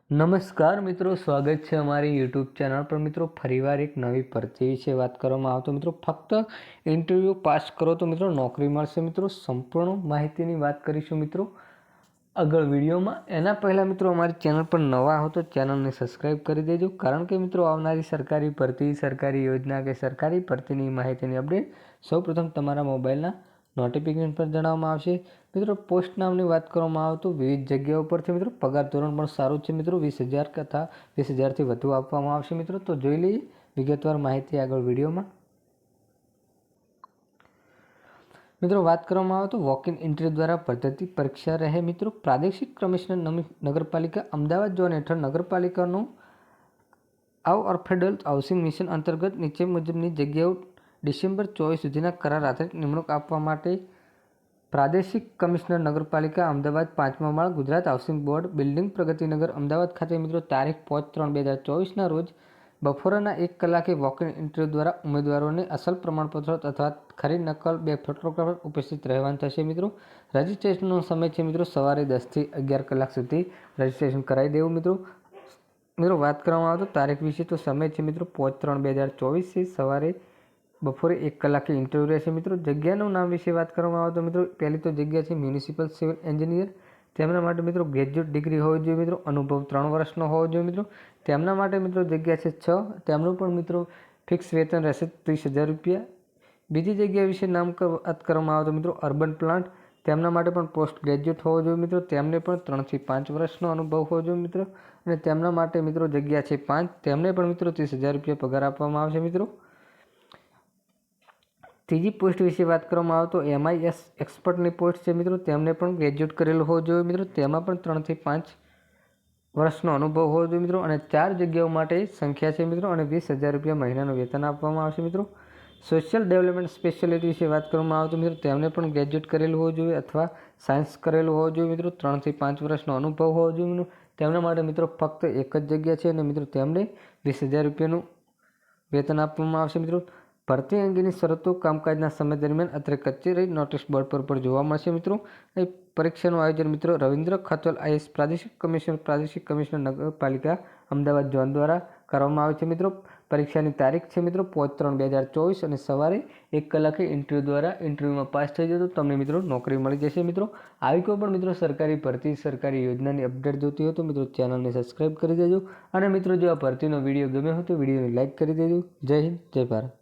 નમસ્કાર મિત્રો, સ્વાગત છે અમારી યુટ્યુબ ચેનલ પર। મિત્રો ફરીવાર એક નવી ભરતી વિશે વાત કરવામાં આવે તો મિત્રો ફક્ત ઇન્ટરવ્યૂ પાસ કરો તો મિત્રો નોકરી મળશે। મિત્રો સંપૂર્ણ માહિતીની વાત કરીશું મિત્રો આગળ વિડીયોમાં। એના પહેલાં મિત્રો અમારી ચેનલ પર નવા હો તો ચેનલને સબસ્ક્રાઈબ કરી દેજો, કારણ કે મિત્રો આવનારી સરકારી ભરતી, સરકારી યોજના કે સરકારી ભરતીની માહિતીની અપડેટ સૌપ્રથમ તમારા મોબાઈલના નોટિફિકેશન પર જણાવવામાં આવશે। મિત્રો પોસ્ટ નામની વાત કરવામાં આવે તો વિવિધ જગ્યાઓ પર છે મિત્રો। પગાર ધોરણ પણ સારું છે મિત્રો, 20,000 તથા 20,000થી વધુ આપવામાં આવશે મિત્રો। તો જોઈ લઈએ વિગતવાર માહિતી આગળ વિડીયોમાં। મિત્રો વાત કરવામાં આવે તો વોક ઇન ઇન્ટરવ્યૂ દ્વારા પદ્ધતિ પરીક્ષા રહે મિત્રો। પ્રાદેશિક કમિશનર નગરપાલિકા અમદાવાદ ઝોન હેઠળ નગરપાલિકાનું અફોર્ડેબલ હાઉસિંગ મિશન અંતર્ગત નીચે મુજબની જગ્યાઓ ડિસેમ્બર 24 સુધીના કરાર આધારિત નિમણૂક આપવા માટે પ્રાદેશિક કમિશનર નગરપાલિકા અમદાવાદ 5મા માળ Gujarat housing board building Pragatinagar Ahmedabad ખાતે મિત્રો તારીખ 5/3/2024ના રોજ બપોરના 1 કલાકે વોક ઇન ઇન્ટરવ્યૂ દ્વારા ઉમેદવારોને અસલ પ્રમાણપત્રો અથવા ખરી નકલ 2 ફોટોગ્રાફર ઉપસ્થિત રહેવાનું થશે મિત્રો। રજિસ્ટ્રેશનનો સમય છે મિત્રો સવારે 10 થી 11 કલાક સુધી રજિસ્ટ્રેશન કરાવી દેવું મિત્રો। વાત કરવામાં આવે તો તારીખ વિશે તો સમય છે મિત્રો 5/3/2024 થી સવારે બપોરે 1 કલાકે ઇન્ટરવ્યૂ રહેશે મિત્રો। જગ્યાનું નામ વિશે વાત કરવામાં આવે તો મિત્રો પહેલી તો જગ્યા છે મ્યુનિસિપલ સિવિલ એન્જિનિયર। તેમના માટે મિત્રો ગ્રેજ્યુએટ ડિગ્રી હોવી જોઈએ મિત્રો, અનુભવ 3 વર્ષનો હોવો જોઈએ મિત્રો। તેમના માટે મિત્રો જગ્યા છે 6, તેમનું પણ મિત્રો ફિક્સ વેતન રહેશે 30,000 રૂપિયા। બીજી જગ્યા વિશે નામ વાત કરવામાં આવે તો મિત્રો અર્બન પ્લાન્ટ, તેમના માટે પણ પોસ્ટ ગ્રેજ્યુએટ હોવો જોઈએ મિત્રો, તેમને પણ 3 થી 5 વર્ષનો અનુભવ હોવો જોઈએ મિત્રો। અને તેમના માટે મિત્રો જગ્યા છે 5, તેમને પણ મિત્રો 30,000 રૂપિયા પગાર આપવામાં આવશે મિત્રો। ત્રીજી પોસ્ટ વિશે વાત કરવામાં આવે તો MIS એક્સપર્ટની પોસ્ટ છે મિત્રો, તેમને પણ ગ્રેજ્યુએટ કરેલું હોવું જોઈએ મિત્રો, તેમાં પણ 3 થી 5 વર્ષનો અનુભવ હોવો જોઈએ મિત્રો। અને 4 જગ્યાઓ માટે સંખ્યા છે મિત્રો અને 20,000 રૂપિયા મહિનાનું વેતન આપવામાં આવશે મિત્રો। સોશિયલ ડેવલપમેન્ટ સ્પેશિયાલિટી વિશે વાત કરવામાં આવે તો મિત્રો તેમને પણ ગ્રેજ્યુએટ કરેલું હોવું જોઈએ અથવા સાયન્સ કરેલું હોવું જોઈએ મિત્રો, 3 થી 5 વર્ષનો અનુભવ હોવો જોઈએ મિત્રો। તેમના માટે મિત્રો ફક્ત એક જ જગ્યા છે અને મિત્રો તેમને 20,000 રૂપિયાનું વેતન આપવામાં આવશે મિત્રો। ભરતી અંગેની શરતો કામકાજના સમય દરમિયાન અત્રે કચેરી નોટિસ બોર્ડ પર જોવા મળશે મિત્રો। એ પરીક્ષાનું આયોજન મિત્રો રવિન્દ્ર ખત્વલ IAS પ્રાદેશિક કમિશનર નગરપાલિકા અમદાવાદ ઝોન દ્વારા કરવામાં આવે છે મિત્રો। પરીક્ષાની તારીખ છે મિત્રો 5/3/2024 અને સવારે 1 કલાકે ઇન્ટરવ્યૂ દ્વારા ઇન્ટરવ્યૂમાં પાસ થઈ જતો તમને મિત્રો નોકરી મળી જશે મિત્રો। આવી કોઈ પણ મિત્રો સરકારી ભરતી, સરકારી યોજનાની અપડેટ જોતી હોય તો મિત્રો ચેનલને સબસ્ક્રાઈબ કરી દેજો। અને મિત્રો જો આ ભરતીનો વિડીયો ગમ્યો હોય તો વિડીયોને લાઇક કરી દેજો। જય હિન્દ, જય ભારત।